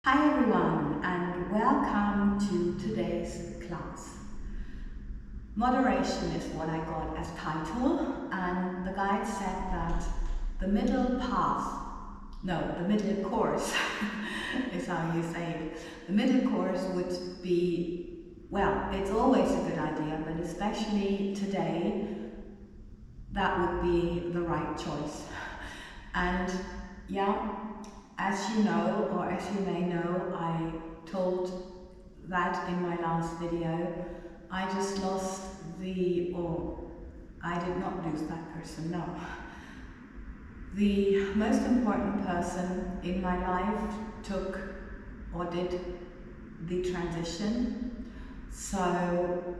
Hi everyone, and welcome to today's class. Moderation is what I got as title, and the guide said that the middle course is how you say it. The middle course would be, well, it's always a good idea, but especially today, that would be the right choice. And yeah, as you know, or as you may know, I told that in my last video, I just lost I did not lose that person, no. The most important person in my life did the transition, so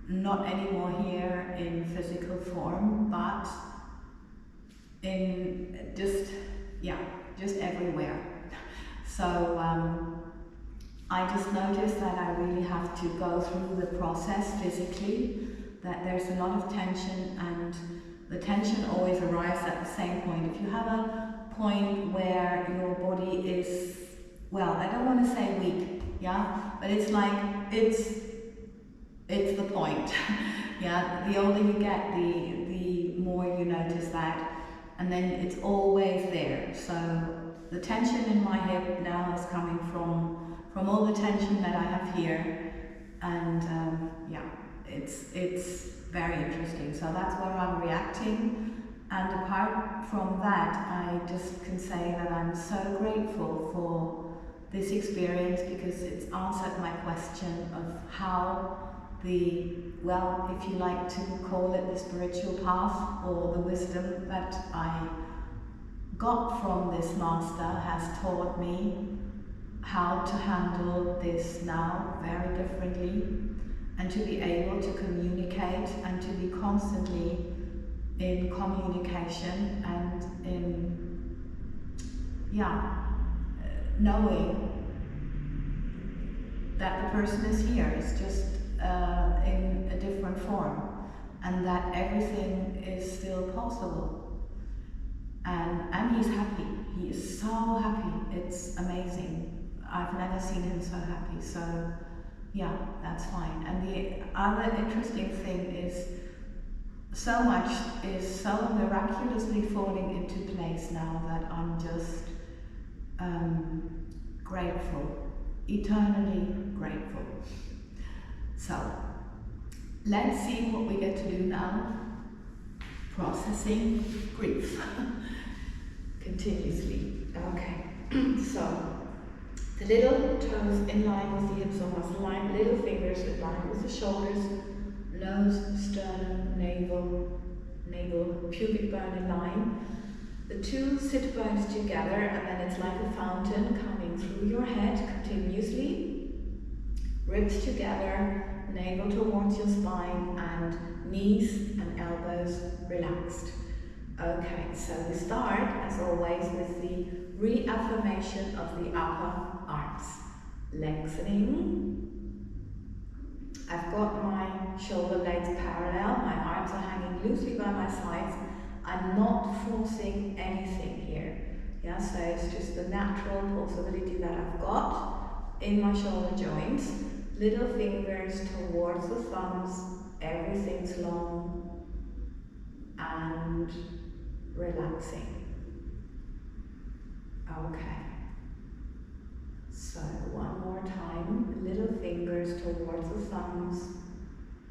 not anymore here in physical form, but in just everywhere. So I just noticed that I really have to go through the process physically, that there's a lot of tension, and the tension always arrives at the same point. If you have a point where your body is, well, I don't want to say weak, yeah, but it's like, it's the point. Yeah, the older you get, the more you notice that. And then it's always there. So the tension in my hip now is coming from all the tension that I have here, and it's very interesting. So that's where I'm reacting. And apart from that, I just can say that I'm so grateful for this experience, because it's answered my question of how if you like to call it the spiritual path, or the wisdom that I got from this master has taught me how to handle this now very differently, and to be able to communicate and to be constantly in communication and in knowing that the person is here. It's just in a different form, and that everything is still possible. And he's happy. He is so happy. It's amazing. I've never seen him so happy. So yeah, that's fine. And the other interesting thing is, so much is so miraculously falling into place now that I'm just grateful, eternally grateful. So let's see what we get to do now. Processing grief continuously. Okay, so the little toes in line with the hips or muscle line, little fingers in line with the shoulders, nose, sternum, navel, pubic bone in line. The two sit bones together, and then it's like a fountain coming through your head continuously. Ribs together, navel towards your spine, and knees and elbows relaxed. Okay, so we start, as always, with the reaffirmation of the upper arms. Lengthening. I've got my shoulder blades parallel, my arms are hanging loosely by my sides. I'm not forcing anything here. Yeah, so it's just the natural possibility that I've got in my shoulder joints. Little fingers towards the thumbs, everything's long and relaxing. Okay. So one more time, little fingers towards the thumbs,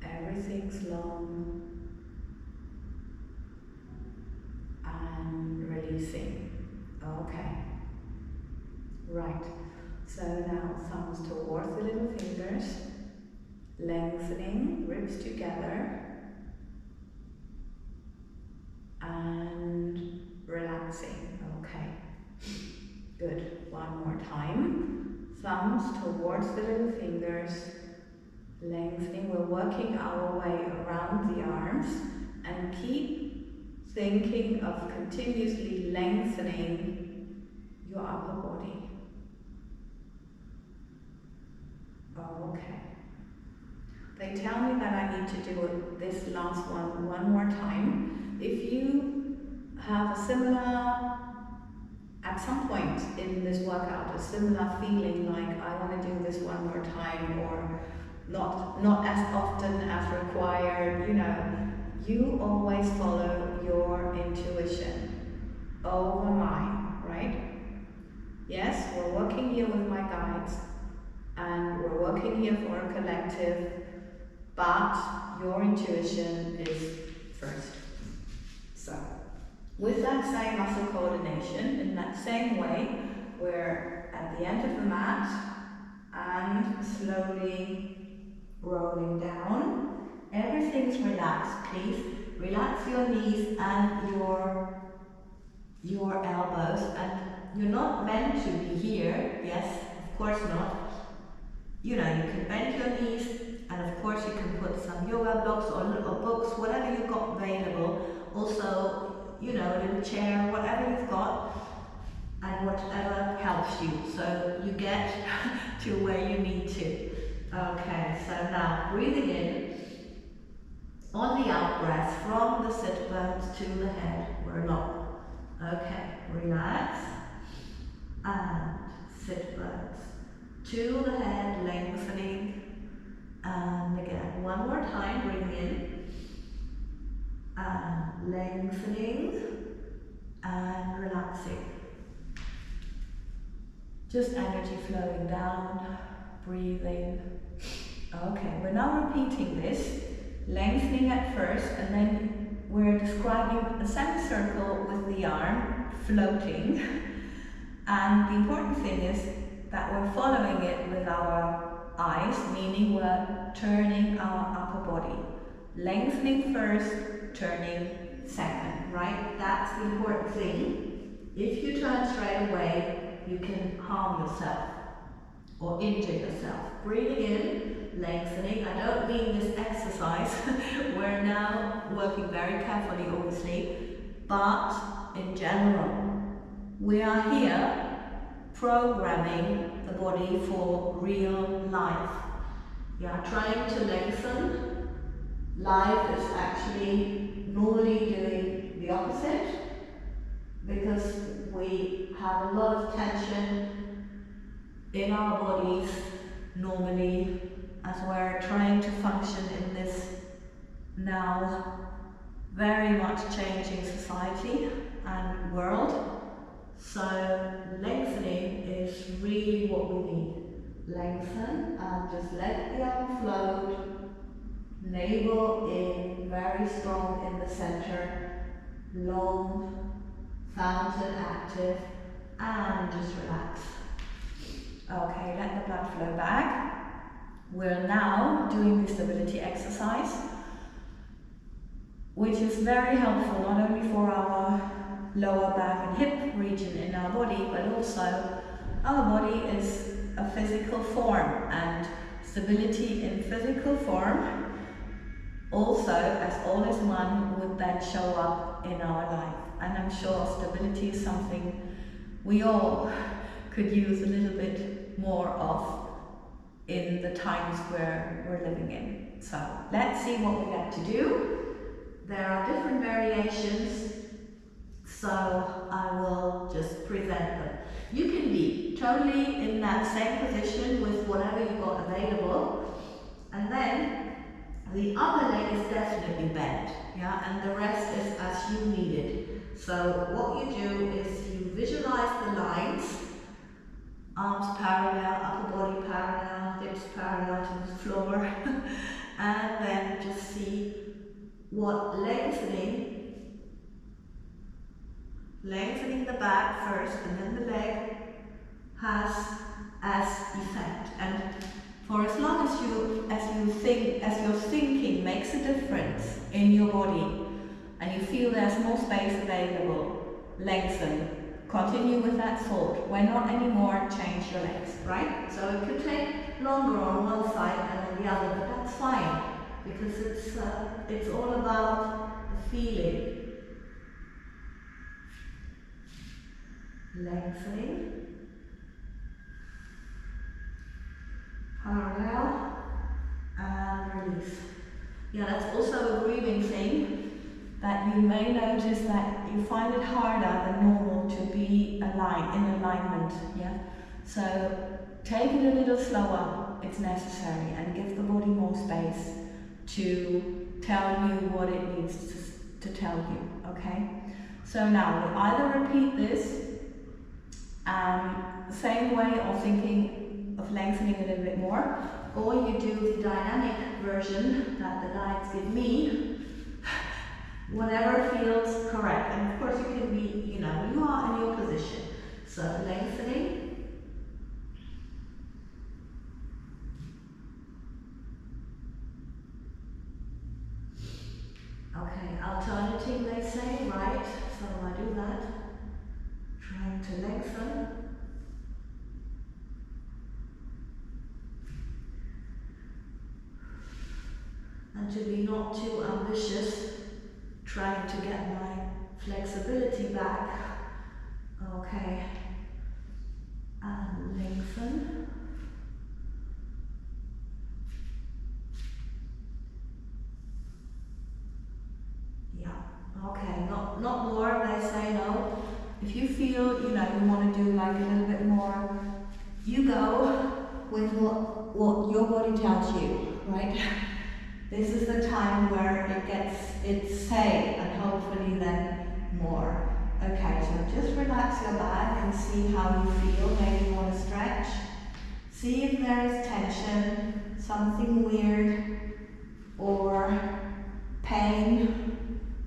everything's long and releasing. Okay. Right. So now thumbs towards the little fingers, lengthening, ribs together, and relaxing. Okay, good. One more time. Thumbs towards the little fingers, lengthening. We're working our way around the arms, and keep thinking of continuously lengthening your upper body. Okay. They tell me that I need to do this last one more time. If you have a similar at some point in this workout, a similar feeling like I want to do this one more time, or not as often as required, you always follow your intuition over mine, right? Yes, we're working here with my guides, and we're working here for a collective, but your intuition is first. So, with that same muscle coordination, in that same way, we're at the end of the mat and slowly rolling down. Everything's relaxed, please. Relax your knees and your elbows, and you're not meant to be here. Yes, of course not. You can bend your knees, and of course you can put some yoga blocks or books, whatever you've got available. Also, a little chair, whatever you've got, and whatever helps you, so you get to where you need to. Okay, so now breathing in. On the out breath, from the sit bones to the head, we're long. Okay, relax. And sit bones to the head, lengthening. And again, one more time, breathing in. And lengthening. And relaxing. Just energy flowing down, breathing. Okay, we're now repeating this. Lengthening at first, and then we're describing a semicircle with the arm floating. And the important thing is that we're following it with our eyes, meaning we're turning our upper body. Lengthening first, turning second, right? That's the important thing. If you turn straight away, you can harm yourself or injure yourself. Breathing in, lengthening. I don't mean this exercise. We're now working very carefully, obviously, but in general, we are here programming the body for real life. We are trying to lengthen. Life is actually normally doing the opposite, because we have a lot of tension in our bodies normally, as we're trying to function in this now very much changing society and world. So lengthening is really what we need. Lengthen and just let the arm float, navel in, very strong in the center, long, fountain active, and just relax. Okay, let the blood flow back. We're now doing the stability exercise, which is very helpful not only for our lower back and hip region in our body, but also our body is a physical form, and stability in physical form also, as all is one, would then show up in our life. And I'm sure stability is something we all could use a little bit more of in the times where we're living in. So let's see what we get to do. There are different variations, so I will just present them. You can be totally in that same position with whatever you've got available, and then the upper leg is definitely bent, and the rest is as you need it. So what you do is you visualize the lines, arms parallel, upper body parallel, hips parallel to the floor, and then just see what lengthening the back first and then the leg has as effect. And for as long as your thinking makes a difference in your body and you feel there's more space available, lengthen. Continue with that thought. When not anymore, change your legs, right? So it could take longer on one side and on the other, but that's fine, because it's all about the feeling. Lengthening, parallel, and release. Yeah, that's also a grieving thing. that you may notice that you find it harder than normal to be in alignment, yeah? So take it a little slower, it's necessary, and give the body more space to tell you what it needs to tell you, okay? So now we either repeat this, same way of thinking of lengthening a little bit more, or you do the dynamic version that the guides give me, whatever feels correct. And of course you can be, you are in your position. So lengthening. Okay, alternating they say, right? So I do that. Trying to lengthen. And to be not too ambitious, trying to get my flexibility back. Okay. And lengthen. Yeah. Okay, not more, they say no. If you feel, you want to do like a little bit more, you go with what your body tells you, right? This is the time where it gets its say, and hopefully then more. Okay, so just relax your back and see how you feel. Maybe you want to stretch. See if there is tension, something weird, or pain.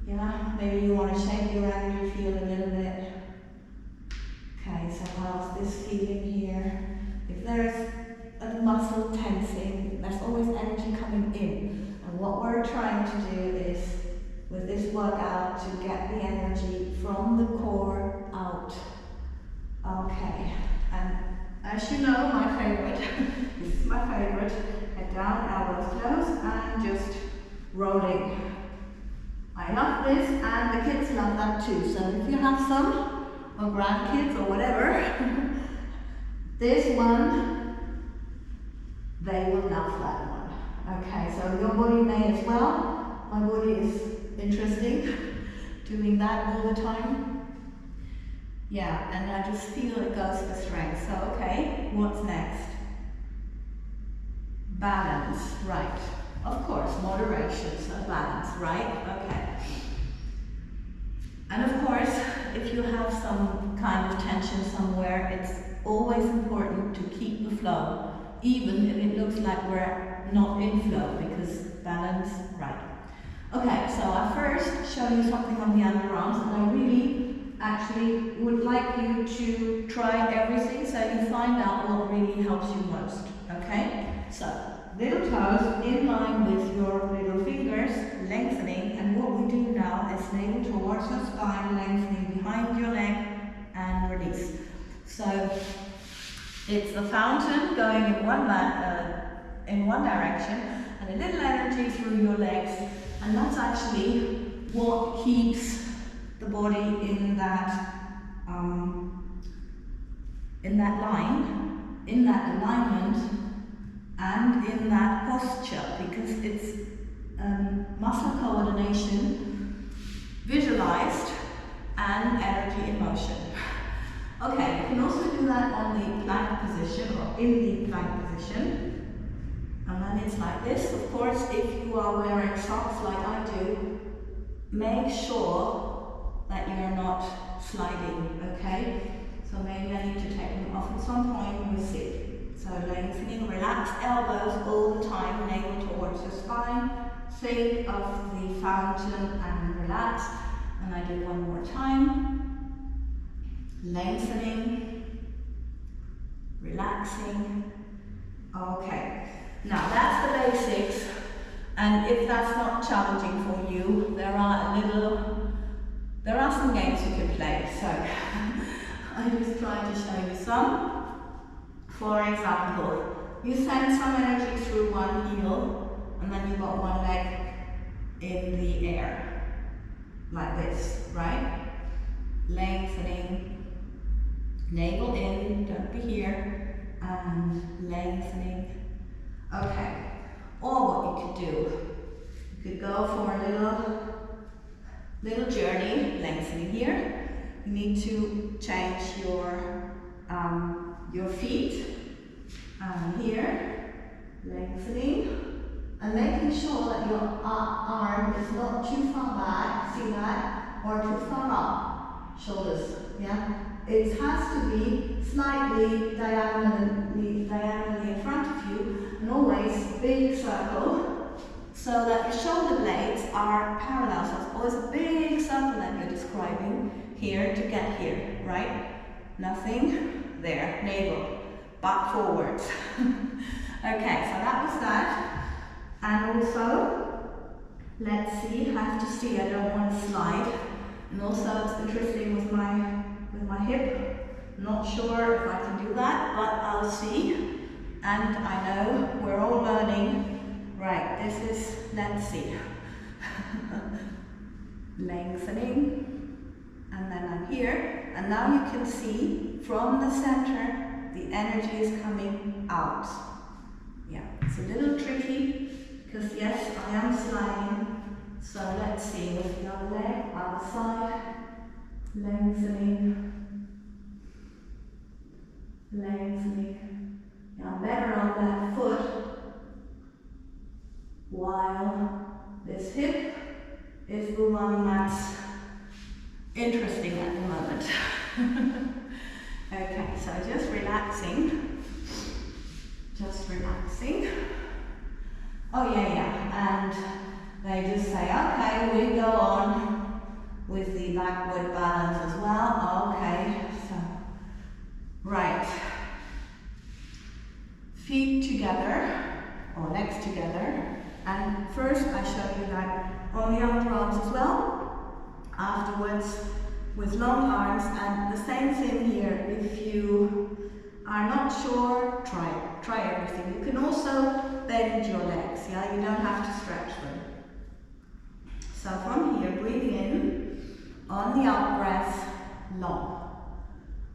Yeah, maybe you want to shake your energy field a little bit. Okay, so how's this feeling here? If there's a muscle tensing, there's always energy coming in. And what we're trying to do is, with this workout, to get the energy from the core out. Okay, and as you know, my favorite, this is my favorite, head down, elbows close, and just rolling. I love this, and the kids love that too. So if you have some, or grandkids, or whatever, this one, they will love that one. Okay, so your body may as well. My body is interesting, doing that all the time. Yeah, and I just feel it goes for strength. So, okay, what's next? Balance, right. Of course, moderation, so balance, right? Okay. And of course, if you have some kind of tension somewhere, it's always important to keep the flow, even if it looks like we're not in flow, because balance, right. Okay, so I first show you something on the underarms, and I really actually would like you to try everything so you find out what really helps you most, okay? So, little toes in line with your little fingers, lengthening, and what we do now is navel towards your spine, lengthening behind your neck, and release. So, it's the fountain going in one direction, and a little energy through your legs, and that's actually what keeps the body in that line, in that alignment, and in that posture, because it's muscle coordination, visualized, and energy in motion. Okay, you can also do that on the plank position, or in the plank position. And then it's like this. Of course, if you are wearing socks like I do, make sure that you're not sliding, okay? So maybe I need to take them off at some point, we'll see. So lengthening, relax elbows all the time, navel towards your spine. Think of the fountain and relax. And I do one more time. Lengthening, relaxing. Okay, now that's the basics. And if that's not challenging for you, there are some games you can play. So I just try to show you some. For example, you send some energy through one heel, and then you've got one leg in the air, like this, right? Lengthening, navel in, don't be here, and lengthening. Okay, or what you could do, you could go for a little little journey, lengthening here. You need to change your feet. Here, lengthening, and making sure that your arm is not too far back, see that, or too far up, shoulders, yeah? It has to be slightly diagonally in front of you, and always big circle, so that your shoulder blades are parallel. So it's always a big circle that you're describing here to get here, right? Nothing there, navel, back forwards. Okay, so that was that. And also, let's see, have to see, I don't want to slide. And also it's interesting with my hip. Not sure if I can do that, but I'll see. And I know we're all learning. Right, this is, let's see. Lengthening. And then I'm here. And now you can see from the center, the energy is coming out. Yeah, it's a little tricky, because yes, I am sliding. So let's see, with the other leg, other side, lengthening, lengthening. Yeah, I'm better on that foot, while this hip is the one that's interesting at the moment. Okay, so just relaxing. Just relaxing. Oh yeah, and they just say, okay, we go on with the backward balance as well. Okay, so, right. Feet together, or legs together. And first I show you that on the underarms as well. Afterwards, with long arms, and the same thing here. If you are not sure, try everything. You can also bend your legs, yeah? You don't have to stretch them. So from here, breathing in, on the out breath, long,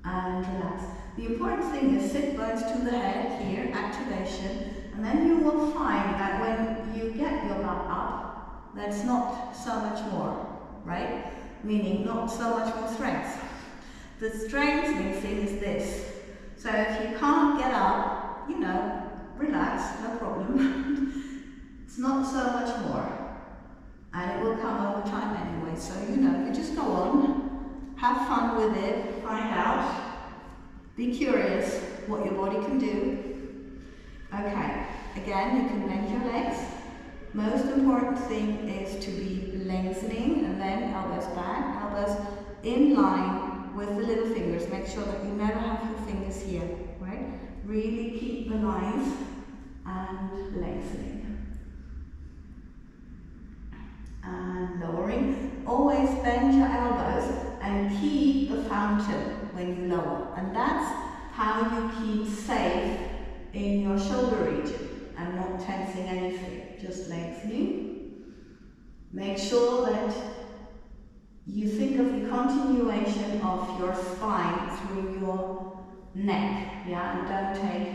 and relax. The important thing is sit bones to the head here, activation, and then you will find that when you get your butt up, that's not so much more, right? Meaning not so much more strength. The strengthening thing is this. So if you can't get up, you know, relax, no problem. It's not so much more. And it will come over time anyway. So, you know, you just go on, have fun with it, find out, be curious what your body can do. Okay, again, you can bend your legs. Most important thing is to be lengthening, and then elbows back, elbows in line with the little fingers. Make sure that you never have your fingers here, right? Really keep the lines and lengthening. And lowering. Always bend your elbows and keep the fountain when you lower. And that's how you keep safe in your shoulder region and not tensing anything. Just lengthening. Make sure that you think of the continuation of your spine through your neck, yeah, and don't take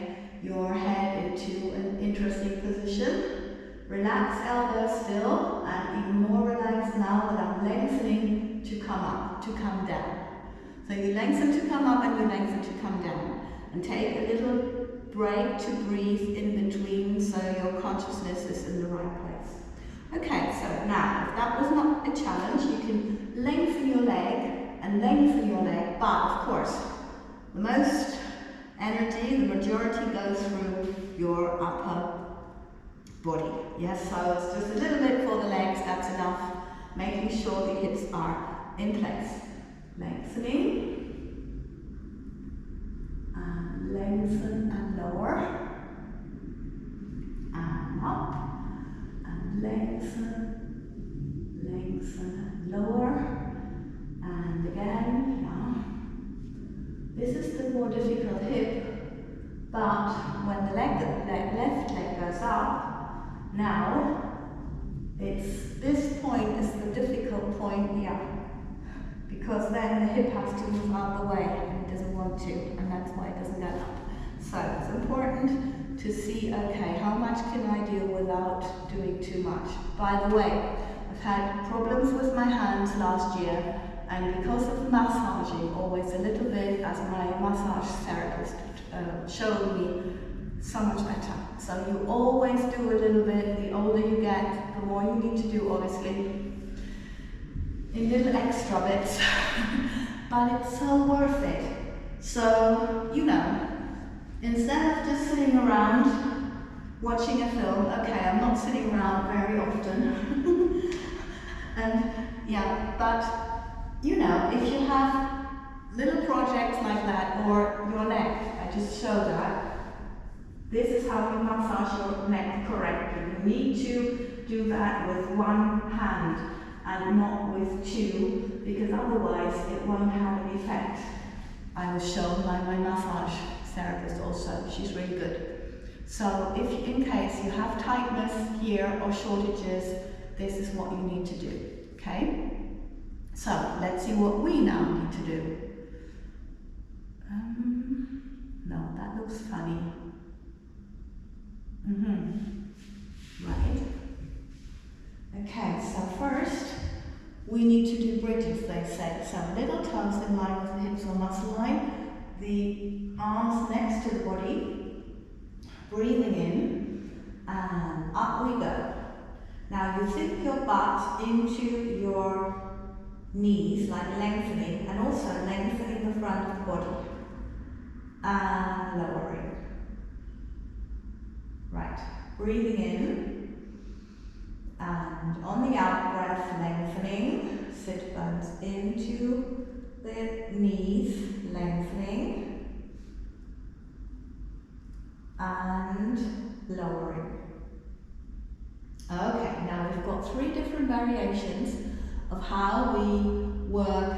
your head into an interesting position. Relax elbows still, and even more relaxed now that I'm lengthening to come up, to come down. So you lengthen to come up and you lengthen to come down. And take a little break to breathe in between so your consciousness is in the right place. Okay, so now, if that was not a challenge, you can lengthen your leg and lengthen your leg, but of course, the most energy, the majority goes through your upper body. Yes, so it's just a little bit for the legs, that's enough. Making sure the hips are in place. Lengthening. And lengthen and lower. And up. And lengthen, lengthen and lower. And again, yeah. This is the more difficult hip, but when the left leg goes up, now this point is the difficult point, yeah. Because then the hip has to move out the way and it doesn't want to, and that's why it doesn't get up. So it's important to see, okay, how much can I do without doing too much? By the way, I've had problems with my hands last year, and because of massaging always a little bit, as my massage therapist showed me, so much better. So you always do a little bit. The older you get, the more you need to do, obviously, in little extra bits. But it's so worth it. So, you know, instead of just sitting around watching a film, okay, I'm not sitting around very often. And yeah, but you know, if you have little projects like that, or your neck, I just showed that. This is how you massage your neck correctly. You need to do that with one hand and not with two, because otherwise it won't have an effect. I was shown by my massage therapist also. She's really good. So if in case you have tightness here or shortages, this is what you need to do, okay? So let's see what we now need to do. No, that looks funny. Right. Okay, so first we need to do bridges, they say. So little toes in line with the hips or muscle line, the arms next to the body, breathing in, and up we go. Now you sink your butt into your knees, like lengthening, and also lengthening the front of the body, and lowering. Right, breathing in, and on the out breath, lengthening, sit bones into the knees, lengthening, and lowering. Okay, now we've got 3 different variations of how we work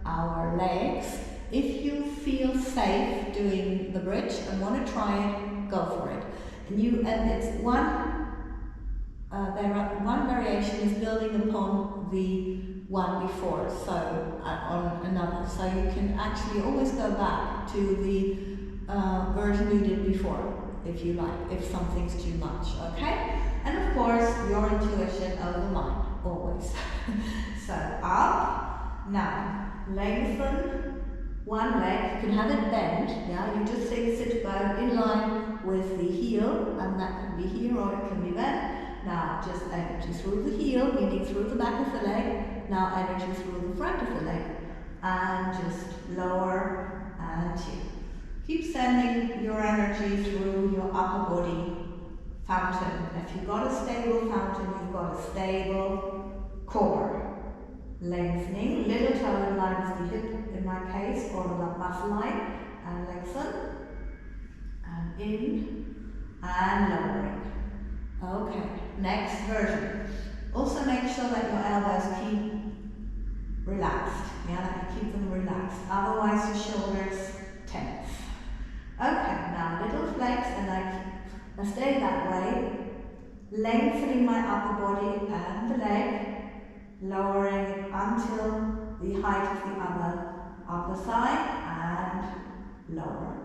our legs. If you feel safe doing the bridge and want to try it, go for it. And it's one variation is building upon the one before, so on another. So you can actually always go back to the version you did before, if you like, if something's too much, okay? And of course, your intuition over mine, always. So up, now lengthen one leg, you can have it bent, yeah, you just take sit bone in line with the heel, and that can be here or it can be bent. Now just energy through the heel, meaning through the back of the leg, now energy through the front of the leg, and just lower and two. Keep sending your energy through your upper body fountain. If you've got a stable fountain, you've got a stable core. Lengthening, little toe in line with the hip in my case, or the muscle line, and lengthen, and in, and lowering. Okay, next version. Also make sure that your elbows keep relaxed, yeah, that you keep them relaxed, otherwise your shoulders tense. Okay, now little flex, and I stay that way, lengthening my upper body and the leg, lowering it until the height of the upper thigh, and lower.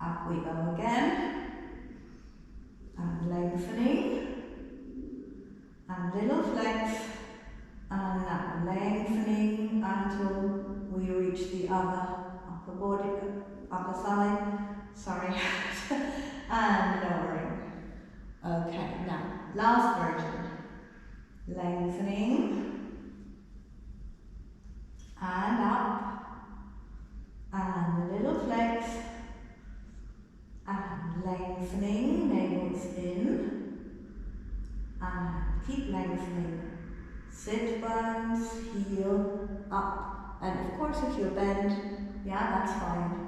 Up we go again, and lengthening, and little flex, and now lengthening until we reach the upper body, upper thigh, sorry, and lowering. Okay, now last version. Lengthening, and up, and a little flex, and lengthening, navels in, and keep lengthening, sit bones, heel, up, and of course if you're bent, yeah, that's fine,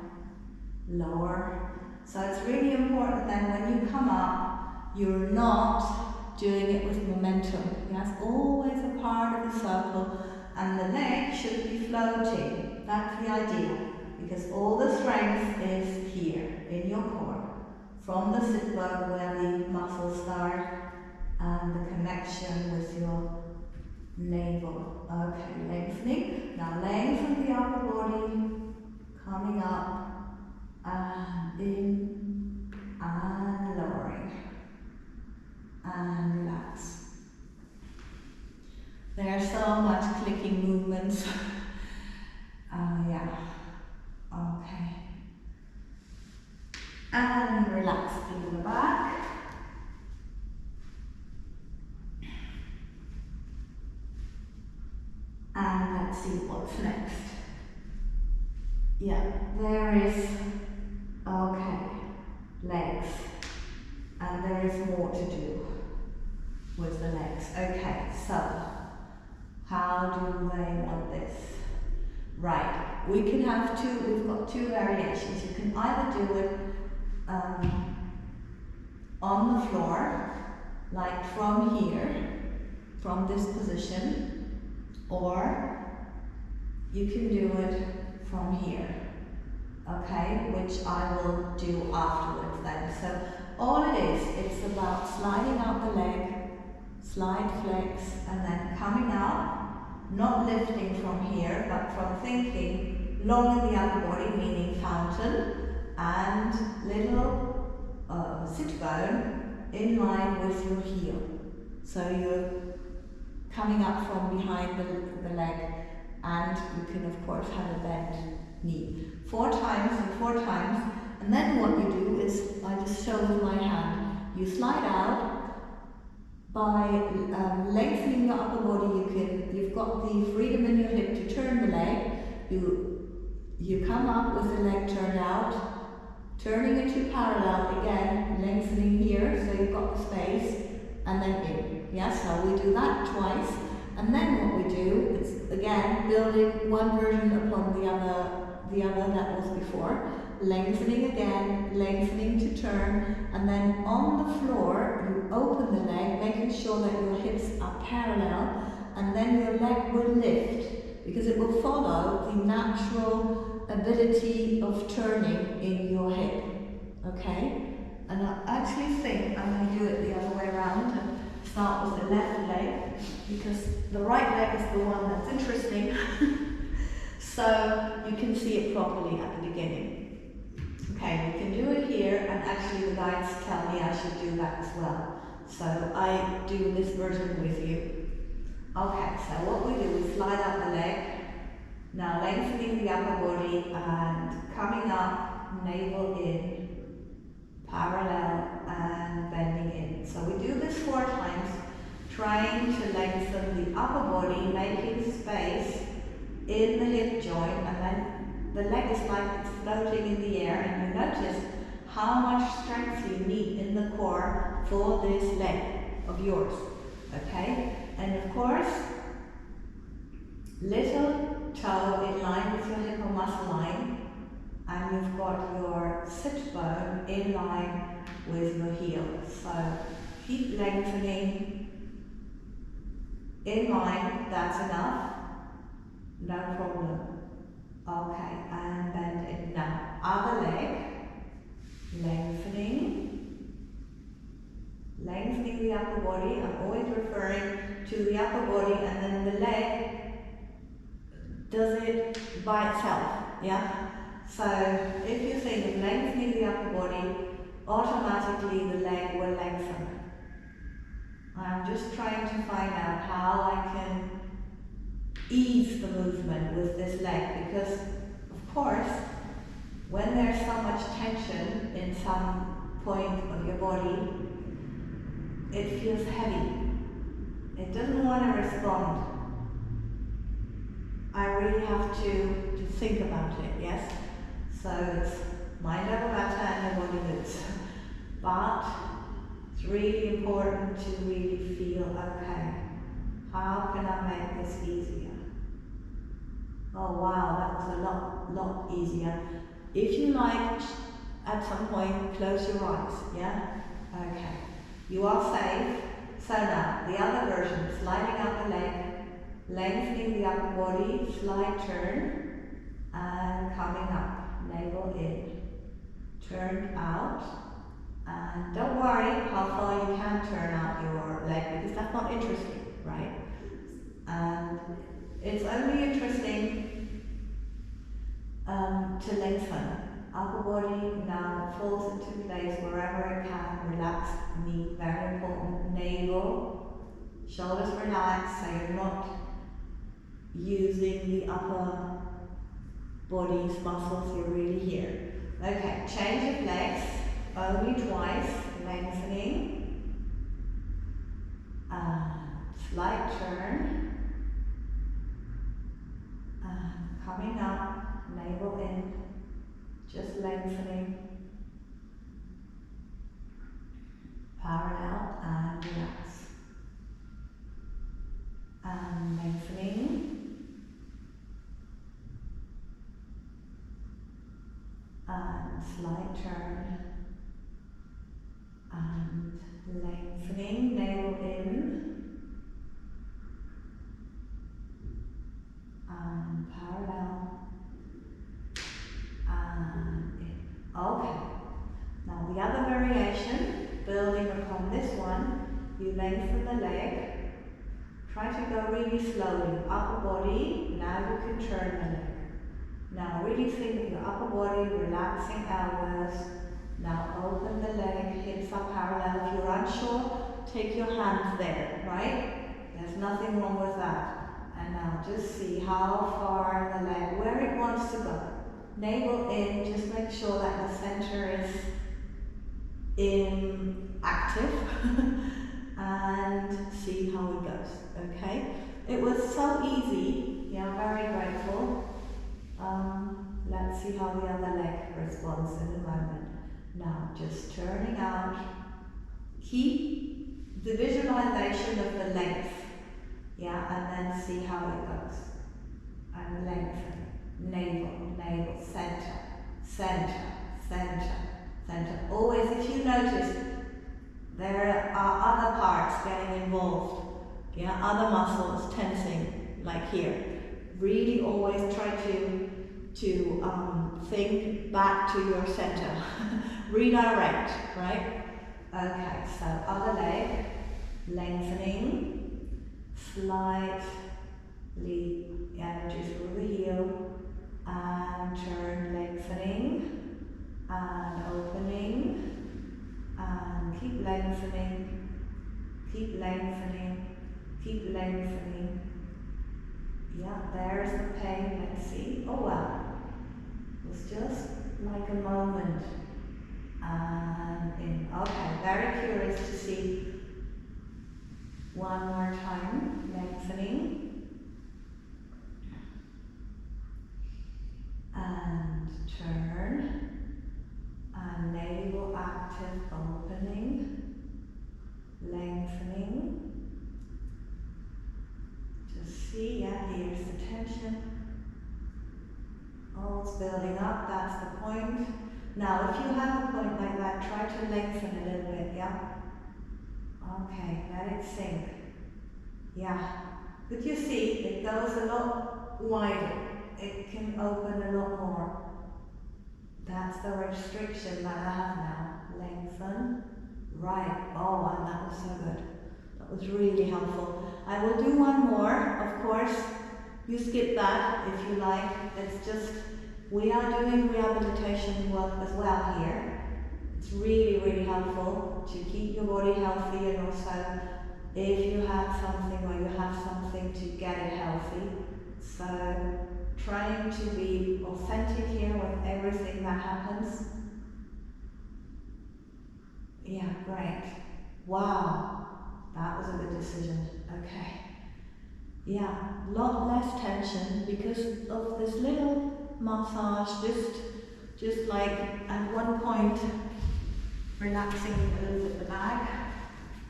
lower. So it's really important that when you come up, you're not doing it with momentum. That's always a part of the circle, and the leg should be floating. That's the idea, because all the strength is here in your core, from the sit bone where the muscles start, and the connection with your navel. Okay, lengthening. Now lengthen the upper body, coming up, and in, and lowering. And relax. so much clicking movements. Yeah. Okay. And relax through the back. And let's see what's next. Yeah, there is, okay, legs. And there is more to do with the legs. Okay, so how do they want this? Right, we can have we've got two variations. You can either do it on the floor, like from here, from this position, or you can do it from here, okay, which I will do afterwards then. So all it is, it's about sliding out the leg, slide, flex, and then coming out, not lifting from here, but from thinking long in the upper body, meaning fountain, and little sit bone in line with your heel. So you're coming up from behind the leg, and you can of course have a bent knee. 4 times and 4 times, and then what you do is, I just show with my hand, you slide out by lengthening your upper body. You've got the freedom in your hip to turn the leg. You come up with the leg turned out, turning it to parallel again, lengthening here, so you've got the space, and then in. Yeah, so we do that twice, and then what we do is again building one version upon the other that was before, lengthening again, lengthening to turn, and then on the floor you open the leg, making sure that your hips are parallel, and then your leg will lift, because it will follow the natural ability of turning in your hip, okay? And I actually think I'm going to do it the other way around and start with the left leg, because the right leg is the one that's interesting, so you can see it properly at the beginning. Okay, we can do it here, and actually the guides tell me I should do that as well. So I do this version with you. Okay, so what we do is slide up the leg, now lengthening the upper body and coming up, navel in, parallel and bending in. So we do this 4 times, trying to lengthen the upper body, making space in the hip joint, and then the leg is like it's floating in the air, and you notice how much strength you need in the core for this leg of yours, okay? And of course, little toe in line with your hip or muscle line, and you've got your sit bone in line with your heel. So keep lengthening in line, that's enough, no problem. Okay, and bend it. Now, other leg, lengthening the upper body. I'm always referring to the upper body, and then the leg does it by itself, yeah? So if you think of lengthening the upper body, automatically the leg will lengthen. I'm just trying to find out how I can ease the movement with this leg, because of course when there's so much tension in some point of your body, it feels heavy. It doesn't want to respond. I really have to think about it, yes? So it's mind over matter and your body moves. But it's really important to really feel, okay, how can I make this easier? Oh wow, that was a lot easier. If you like, at some point, close your eyes, yeah? Okay. You are safe. So now, the other version, sliding up the leg, lengthening the upper body, slide turn, and coming up, navel in, turn out, and don't worry how far you can turn out your leg, because that's not interesting, right? And it's only interesting to lengthen. Upper body now falls into place wherever it can. Relax knee, very important. Navel, shoulders relaxed, so you're not using the upper body's muscles, you're really here. Okay, change of legs, only twice, lengthening, and slight turn, and coming up, navel in, just lengthening, parallel and relax, and lengthening, and slight turn, and lengthening, navel in, and parallel, and in. Okay, now the other variation, building upon this one, you lengthen the leg, try to go really slowly, upper body, now you can turn the leg. Now really think of your upper body, relaxing elbows. Now open the leg, hips are parallel. If you're unsure, take your hands there, right? There's nothing wrong with that. And now just see how far the leg, where it wants to go. Navel in, just make sure that the center is active and see how it goes, okay? It was so easy, yeah, very grateful. Let's see how the other leg responds in a moment. Now, just turning out. Keep the visualization of the length, yeah, and then see how it goes. And lengthen, navel, navel, center, center, center, center. Always, if you notice, there are other parts getting involved, yeah, other muscles tensing, like here. Really always try to think back to your center. Redirect, right? Okay, so other leg, lengthening, slightly energy through the heel, and turn, lengthening, and opening, and keep lengthening, keep lengthening, keep lengthening. Yeah, there's the pain, let's see. Oh wow, it was just like a moment. And in. Okay, very curious to see. One more time, lengthening. And turn. And navel active, opening. Lengthening. Just see, yeah, here's the tension. Oh, it's building up, that's the point. Now, if you have a point like that, try to lengthen a little bit, yeah? Okay, let it sink. Yeah. But you see, it goes a lot wider. It can open a lot more. That's the restriction that I have now. Lengthen. Right. Oh, and that was so good. That was really helpful. I will do one more, of course. You skip that if you like. It's just, we are doing rehabilitation work as well here. It's really, really helpful to keep your body healthy, and also if you have something or you have something to get it healthy. So trying to be authentic here with everything that happens. Yeah, great. Wow, that was a good decision. Okay. Yeah, a lot less tension because of this little massage, just like at one point relaxing a little bit the back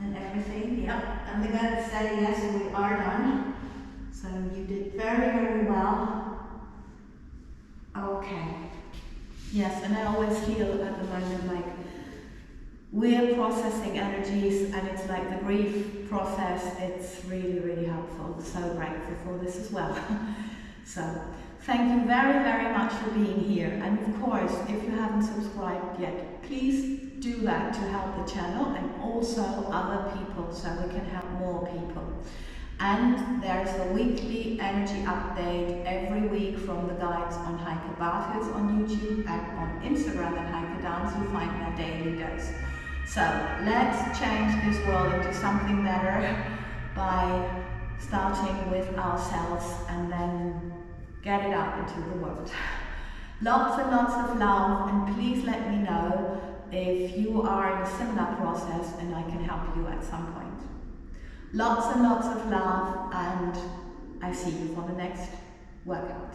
and everything. Yep, and they're going to say yes, we are done. So you did very, very well. Okay. Yes, and I always feel at the moment like we're processing energies, and it's like the grief process. It's really, really helpful. So grateful for this as well. So thank you very, very much for being here. And of course, if you haven't subscribed yet, please do that to help the channel and also other people, so we can help more people. And there's a weekly energy update every week from the guides on Heike Bartels on YouTube, and on Instagram at Heike Dance you find their daily dose. So let's change this world into something better by starting with ourselves and then get it out into the world. Lots and lots of love, and please let me know if you are in a similar process and I can help you at some point. Lots and lots of love, and I see you for the next workout.